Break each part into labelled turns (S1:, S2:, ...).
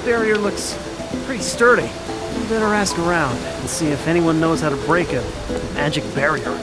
S1: Barrier looks pretty sturdy. We better ask around and see if anyone knows how to break a magic barrier.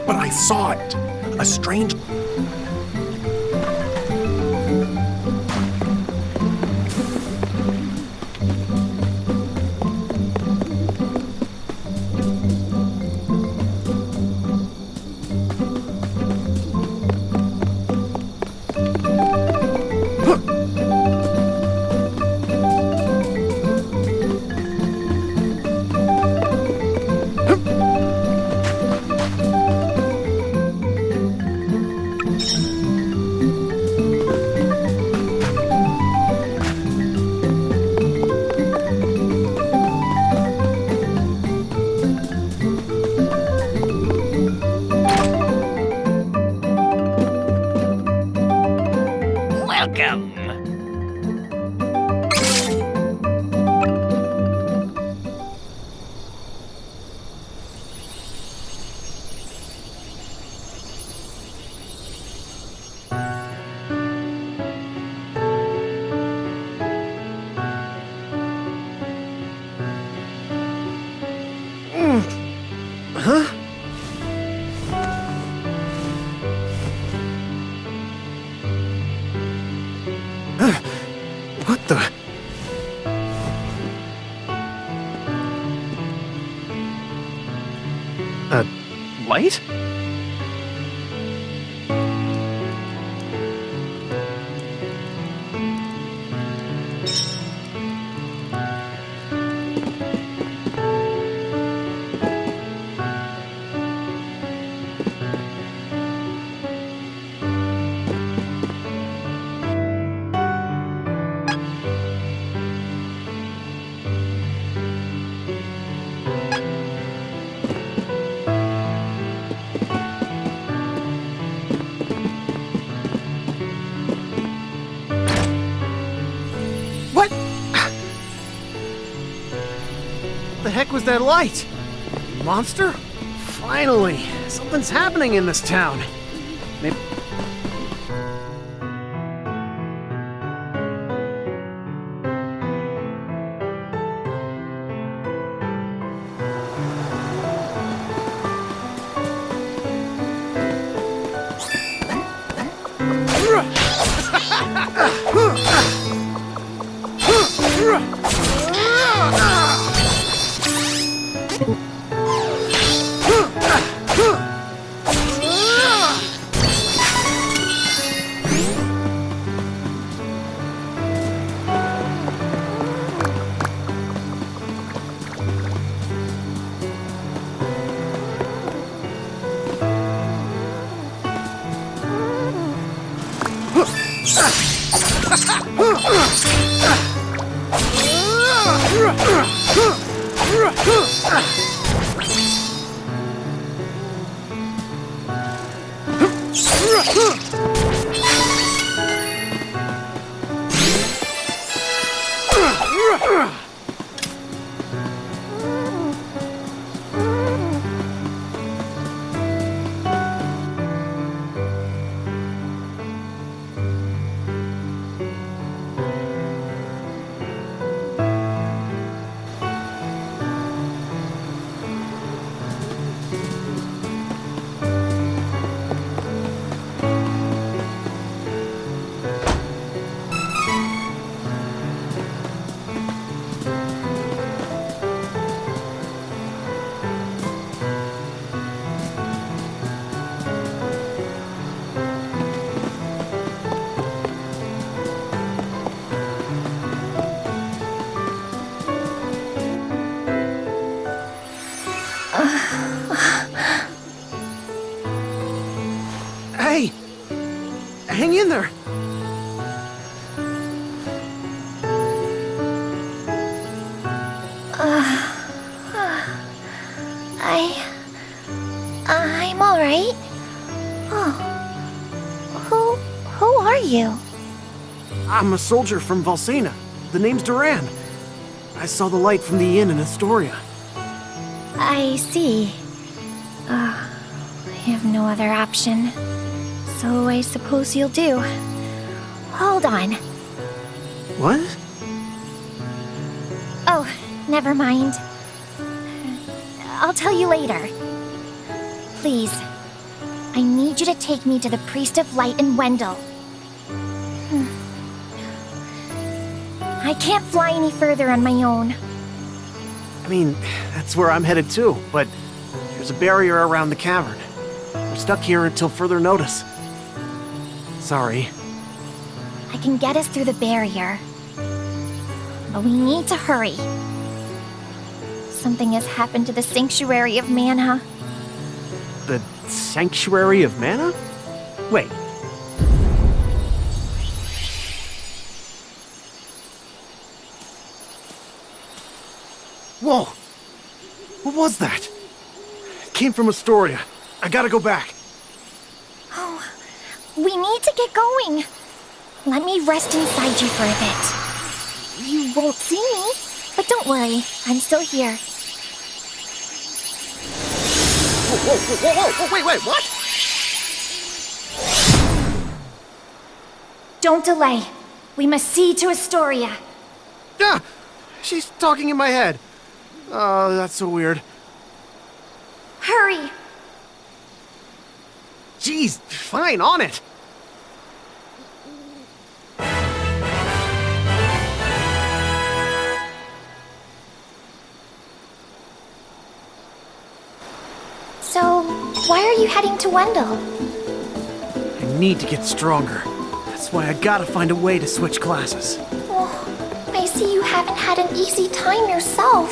S2: But I saw it. A strange...
S3: Welcome.
S1: Huh? What the? A light? What? The heck was that light? Monster? Finally! Something's happening in this town. Maybe... Hey! Hang in there!
S3: I'm all right. Oh, who are you?
S1: I'm a soldier from Valsena. The name's Duran. I saw the light from the inn in Astoria.
S3: I see. I have no other option. So I suppose you'll do. Hold on.
S1: What?
S3: Oh, never mind. I'll tell you later. Please, I need you to take me to the Priest of Light in Wendell. I can't fly any further on my own.
S1: I mean, that's where I'm headed too, but there's a barrier around the cavern. We're stuck here until further notice. Sorry.
S3: I can get us through the barrier. But we need to hurry. Something has happened to the Sanctuary of Mana.
S1: The Sanctuary of Mana? Wait. Whoa! What was that? It came from Astoria. I gotta go back.
S3: Oh, we need to get going. Let me rest inside you for a bit. You won't see me, but don't worry, I'm still here.
S1: Whoa, wait, what?
S3: Don't delay. We must see to Astoria.
S1: Ah! She's talking in my head. Oh, that's so weird.
S3: Hurry!
S1: Jeez, fine, on it.
S3: So, why are you heading to Wendell?
S1: I need to get stronger. That's why I gotta find a way to switch classes.
S3: Oh, I see you haven't had an easy time yourself.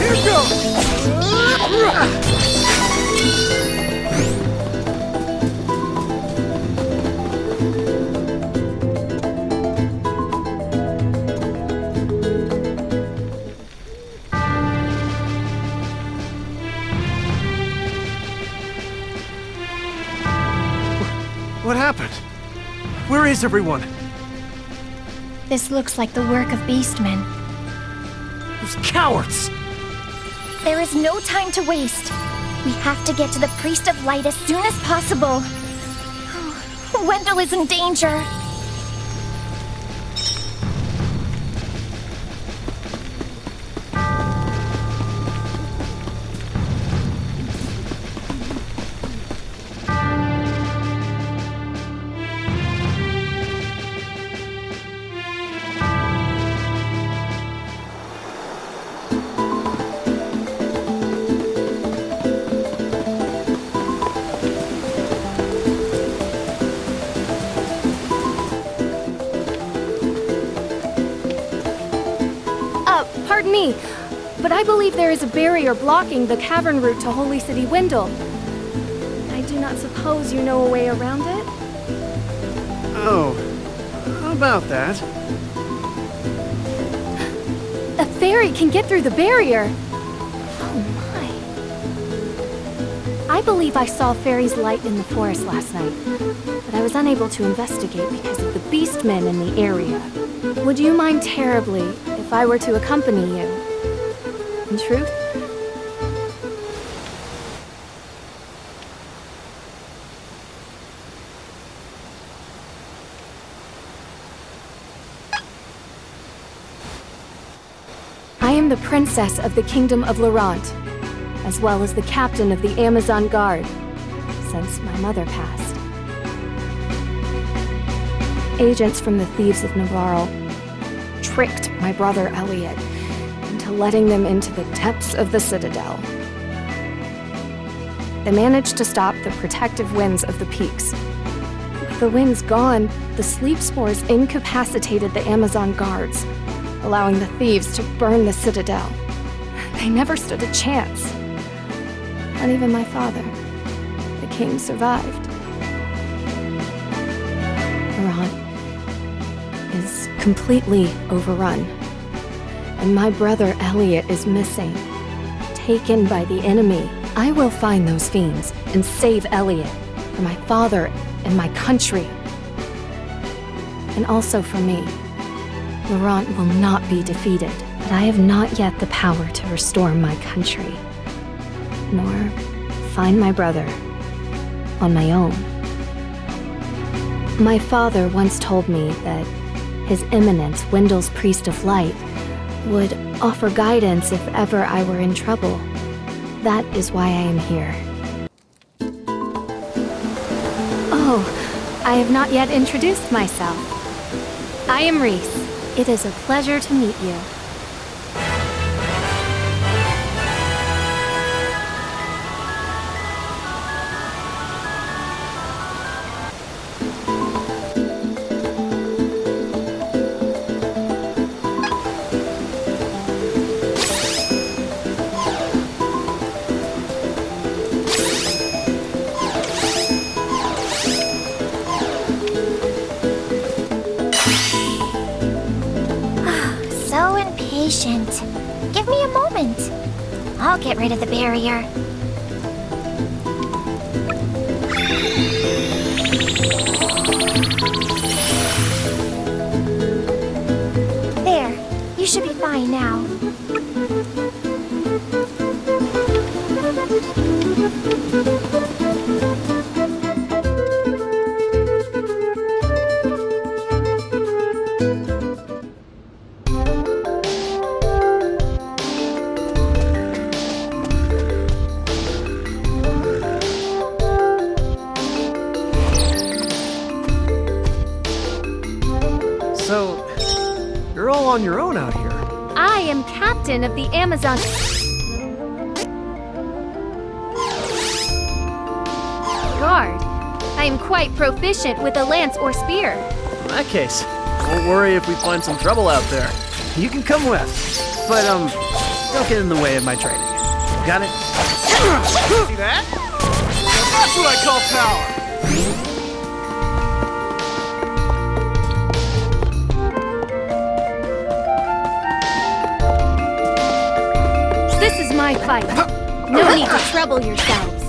S1: Here goes! What happened? Where is everyone?
S3: This looks like the work of Beastmen.
S1: Those cowards!
S3: There is no time to waste. We have to get to the Priest of Light as soon as possible. Wendell is in danger.
S4: Pardon me, but I believe there is a barrier blocking the cavern route to Holy City Wendell. I do not suppose you know a way around it?
S1: Oh, how about that?
S4: A fairy can get through the barrier! Oh my. I believe I saw fairy's light in the forest last night, but I was unable to investigate because of the beastmen in the area. Would you mind terribly if I were to accompany you? In truth? I am the princess of the Kingdom of Laurent, as well as the captain of the Amazon Guard, since my mother passed. Agents from the Thieves of Navarro tricked my brother Elliot into letting them into the depths of the Citadel. They managed to stop the protective winds of the peaks. With the winds gone, the sleep spores incapacitated the Amazon guards, allowing the thieves to burn the Citadel. They never stood a chance. Not even my father. The king survived. Laurent is completely overrun. And my brother Elliot is missing. Taken by the enemy. I will find those fiends and save Elliot for my father and my country. And also for me. Laurent will not be defeated, but I have not yet the power to restore my country. Nor find my brother on my own. My father once told me that His Eminence, Wendell's Priest of Light, would offer guidance if ever I were in trouble. That is why I am here. Oh, I have not yet introduced myself. I am Reese. It is a pleasure to meet you.
S3: So impatient. Give me a moment. I'll get rid of the barrier. There. You should be fine now.
S1: So, you're all on your own out here.
S4: I am captain of the Amazon. Guard. I am quite proficient with a lance or spear.
S1: In that case, won't worry if we find some trouble out there. You can come with. But, don't get in the way of my training. Got it? See that? That's what I call power!
S4: This is my fight. No need to trouble yourselves.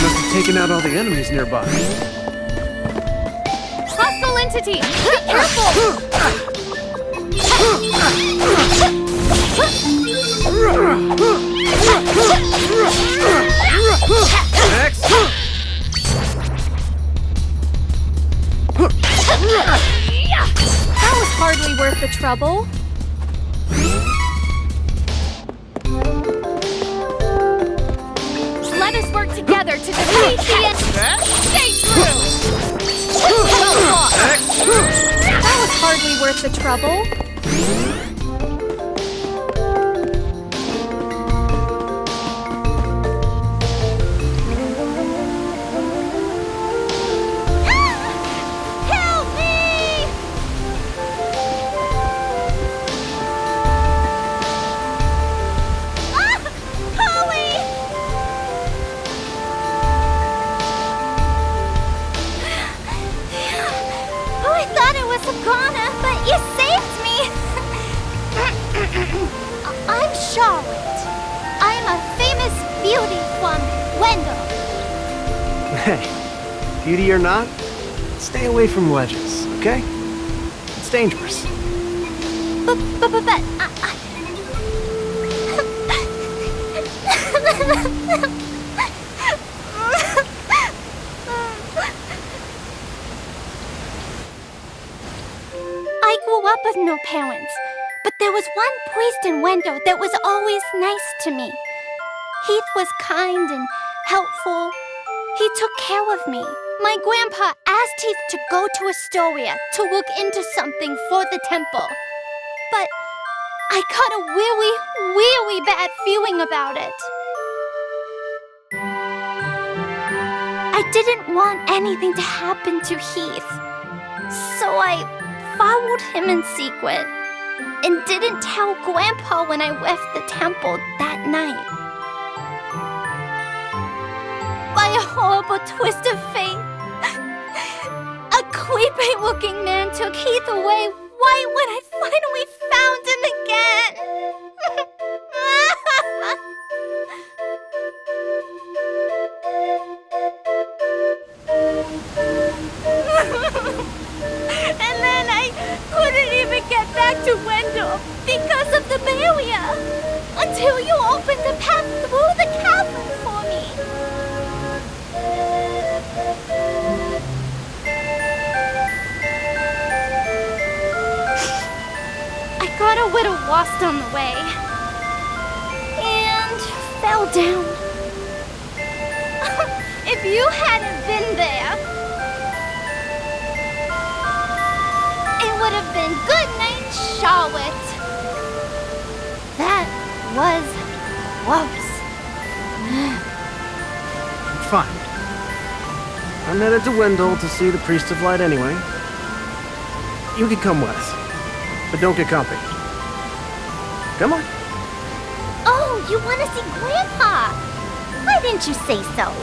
S1: Must have taken out all the enemies nearby.
S3: Hostile entity! Be careful!
S1: Next!
S3: That was hardly worth the trouble. Let us work together to defeat the Stay true! That was hardly worth the trouble. Help me! Holly! Oh, I thought it was Iguana, but you saved me! I'm Charlotte. I'm a famous beauty from Wendell.
S1: Hey, beauty or not, stay away from ledges, okay? It's dangerous.
S3: But I grew up with no parents, but there was one priest in Wendell that was always nice to me. Heath was kind and helpful. He took care of me. My grandpa asked Heath to go to Astoria to look into something for the temple. But I got a really, really bad feeling about it. I didn't want anything to happen to Heath. So I followed him in secret and didn't tell Grandpa when I left the temple that night. By a horrible twist of fate, a creepy-looking man took Heath away right when I finally found him again. And then I couldn't even get back to Wendell because of the barrier until you opened a path through the cavern for me. I got a little lost on the way and fell down. If you hadn't been there, it would have been good night, Charlotte. That was close.
S1: Fine. I'm headed to Wendell to see the Priest of Light anyway. You can come with us, but don't get comfy. Come on.
S3: Oh, you want to see Grandpa? Why didn't you say so?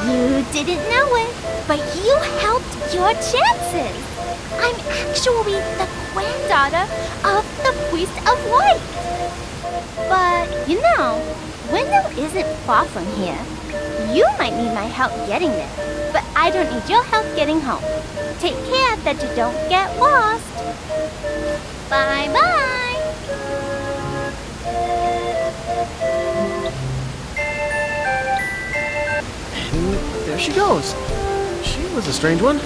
S3: You didn't know it, but you helped your chances. I'm actually the granddaughter of the Priest of Light. But, you know, Wendell isn't far from here. You might need my help getting there, but I don't need your help getting home. Take care that you don't get lost. Bye-bye.
S1: And there she goes. She was a strange one.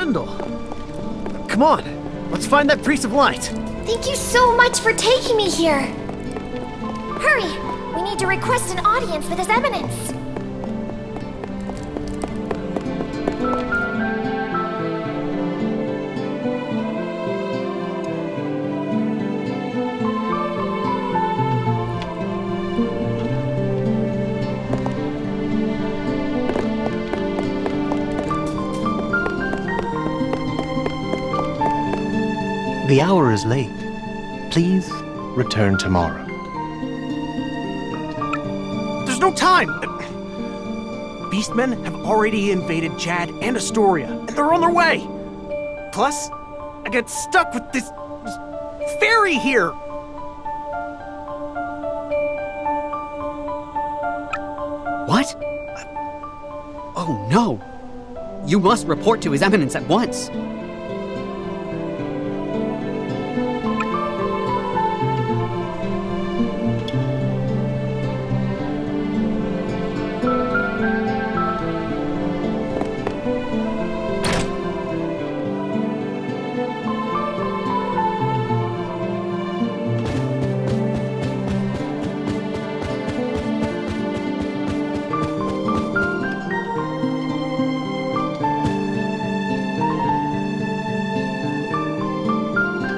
S1: Wendell. Come on, let's find that Priest of Light.
S3: Thank you so much for taking me here. Hurry! We need to request an audience with His Eminence.
S5: The hour is late. Please return tomorrow.
S2: There's no time! Beastmen have already invaded Jad and Astoria, and they're on their way! Plus, I got stuck with this fairy here!
S6: What? Oh no! You must report to His Eminence at once!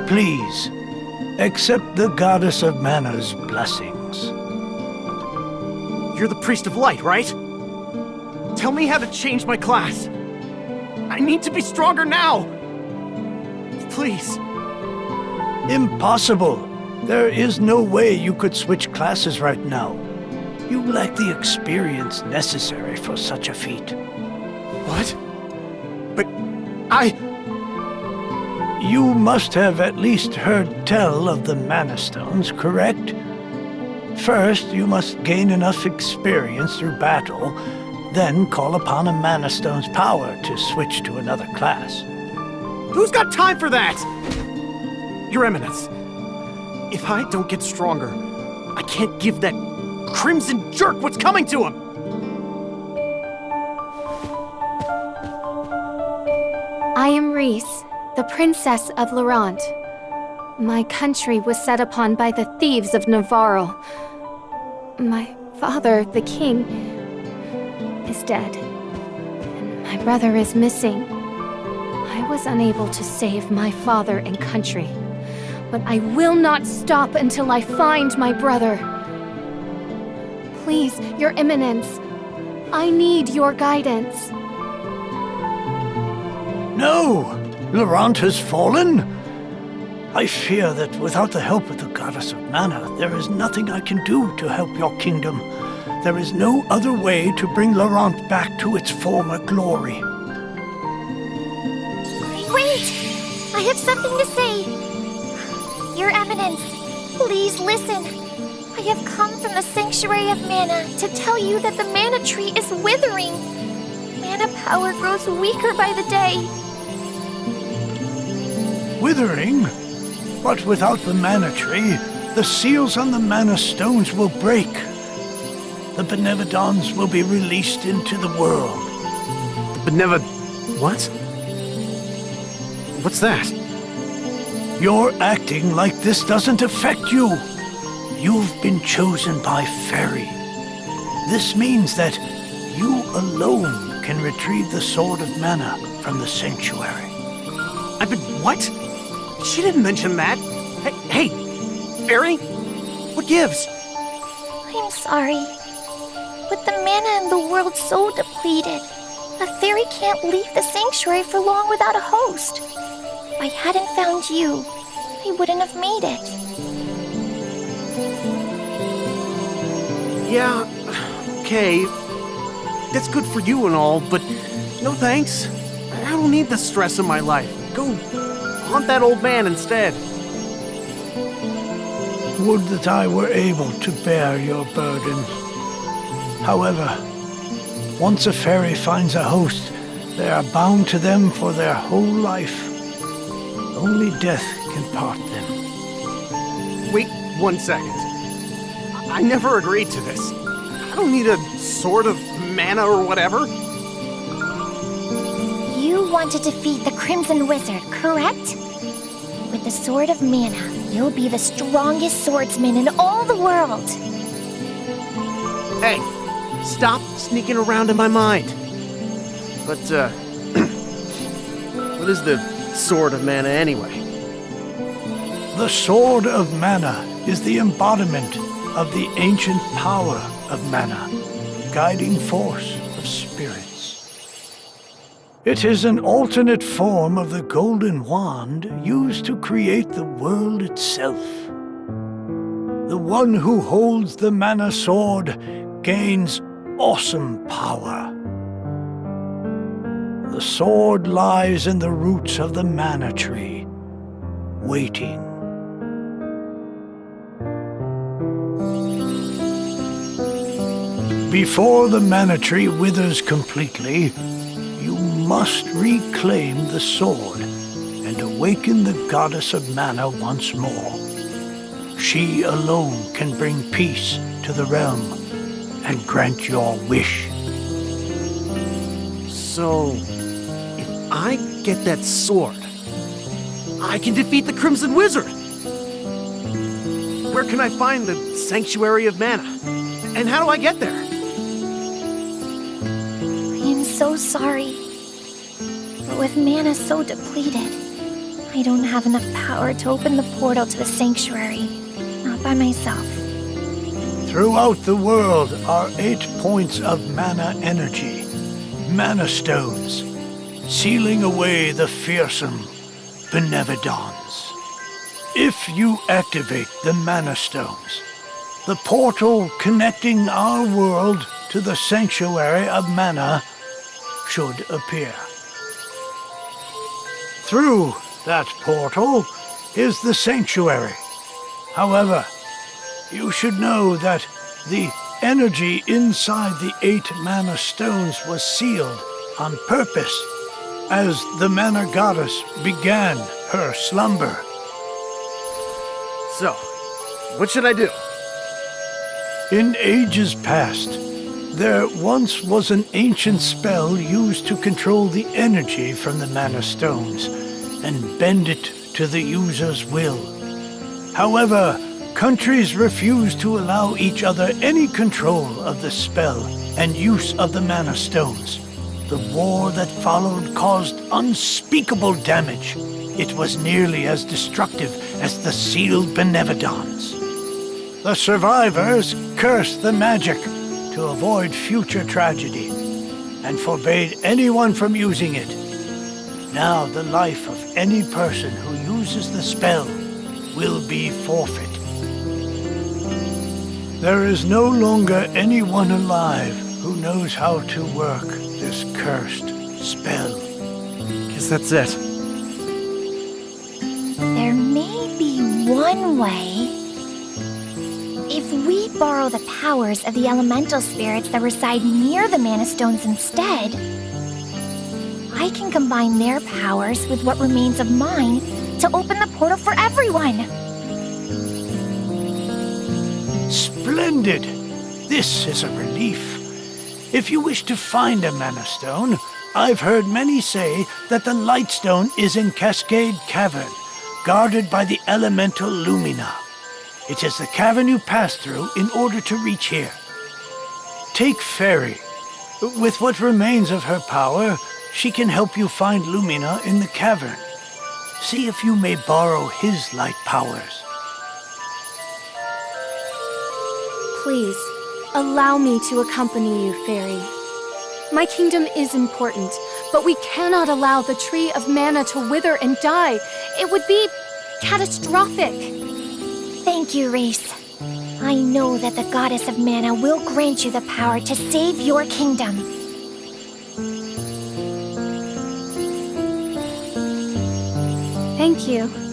S7: Please, accept the Goddess of Mana's blessings.
S2: You're the Priest of Light, right? Tell me how to change my class. I need to be stronger now! Please.
S7: Impossible. There is no way you could switch classes right now. You lack the experience necessary for such a feat.
S2: What? But
S7: You must have at least heard tell of the Mana Stones, correct? First, you must gain enough experience through battle, then call upon a Mana Stone's power to switch to another class.
S2: Who's got time for that? Your Eminence, if I don't get stronger, I can't give that Crimson Jerk what's coming to him!
S4: I am Reese, the Princess of Laurent. My country was set upon by the thieves of Navarro. My father, the king, is dead, and my brother is missing. I was unable to save my father and country, but I will not stop until I find my brother. Please, Your Eminence, I need your guidance.
S7: No! Laurent has fallen? I fear that without the help of the Goddess of Mana, there is nothing I can do to help your kingdom. There is no other way to bring Laurent back to its former glory.
S3: Wait! I have something to say. Your Eminence, please listen. I have come from the Sanctuary of Mana to tell you that the Mana Tree is withering. Mana power grows weaker by the day.
S7: Withering? But without the Mana Tree, the seals on the Mana Stones will break. The Benevodons will be released into the world.
S2: What? What's that?
S7: You're acting like this doesn't affect you. You've been chosen by Fairy. This means that you alone can retrieve the Sword of Mana from the Sanctuary.
S2: I've been... what? She didn't mention that. Hey, Fairy? What gives?
S3: I'm sorry. With the mana in the world so depleted, a fairy can't leave the sanctuary for long without a host. If I hadn't found you, I wouldn't have made it.
S2: Yeah, okay. That's good for you and all, but no thanks. I don't need the stress in my life. Go haunt that old man instead.
S7: Would that I were able to bear your burden. However, once a fairy finds a host, they are bound to them for their whole life. Only death can part them.
S2: Wait 1 second. I never agreed to this. I don't need a sword of mana or whatever.
S3: You You want to defeat the Crimson Wizard, correct? With the Sword of Mana, you'll be the strongest swordsman in all the world.
S2: Hey, stop sneaking around in my mind. But, what is the Sword of Mana anyway?
S7: The Sword of Mana is the embodiment of the ancient power of mana, guiding force of spirits. It is an alternate form of the Golden Wand used to create the world itself. The one who holds the Mana Sword gains awesome power. The sword lies in the roots of the Mana Tree, waiting. Before the Mana Tree withers completely, you must reclaim the sword and awaken the Goddess of Mana once more. She alone can bring peace to the realm and grant your wish.
S2: So, if I get that sword, I can defeat the Crimson Wizard! Where can I find the Sanctuary of Mana? And how do I get there?
S3: I am so sorry. But with mana so depleted, I don't have enough power to open the portal to the sanctuary. Not by myself.
S7: Throughout the world are 8 points of mana energy, mana stones, sealing away the fearsome Benevodons. If you activate the mana stones, the portal connecting our world to the Sanctuary of Mana should appear. Through that portal is the Sanctuary. However, you should know that the energy inside the 8 mana stones was sealed on purpose as the Mana Goddess began her slumber.
S2: So, what should I do?
S7: In ages past, there once was an ancient spell used to control the energy from the Mana Stones and bend it to the user's will. However, countries refused to allow each other any control of the spell and use of the Mana Stones. The war that followed caused unspeakable damage. It was nearly as destructive as the sealed Benevodons. The survivors cursed the magic to avoid future tragedy and forbade anyone from using it. Now the life of any person who uses the spell will be forfeit. There is no longer anyone alive who knows how to work this cursed spell.
S2: Guess that's it.
S3: There may be one way. If we borrow the powers of the elemental spirits that reside near the Mana Stones instead, I can combine their powers with what remains of mine to open the portal for everyone.
S7: Splendid! This is a relief. If you wish to find a Mana Stone, I've heard many say that the Lightstone is in Cascade Cavern, guarded by the elemental Lumina. It is the cavern you pass through in order to reach here. Take Fairy. With what remains of her power, she can help you find Lumina in the cavern. See if you may borrow his light powers.
S4: Please, allow me to accompany you, Fairy. My kingdom is important, but we cannot allow the Tree of Mana to wither and die. It would be catastrophic.
S3: Thank you, Reese. I know that the Goddess of Mana will grant you the power to save your kingdom.
S4: Thank you.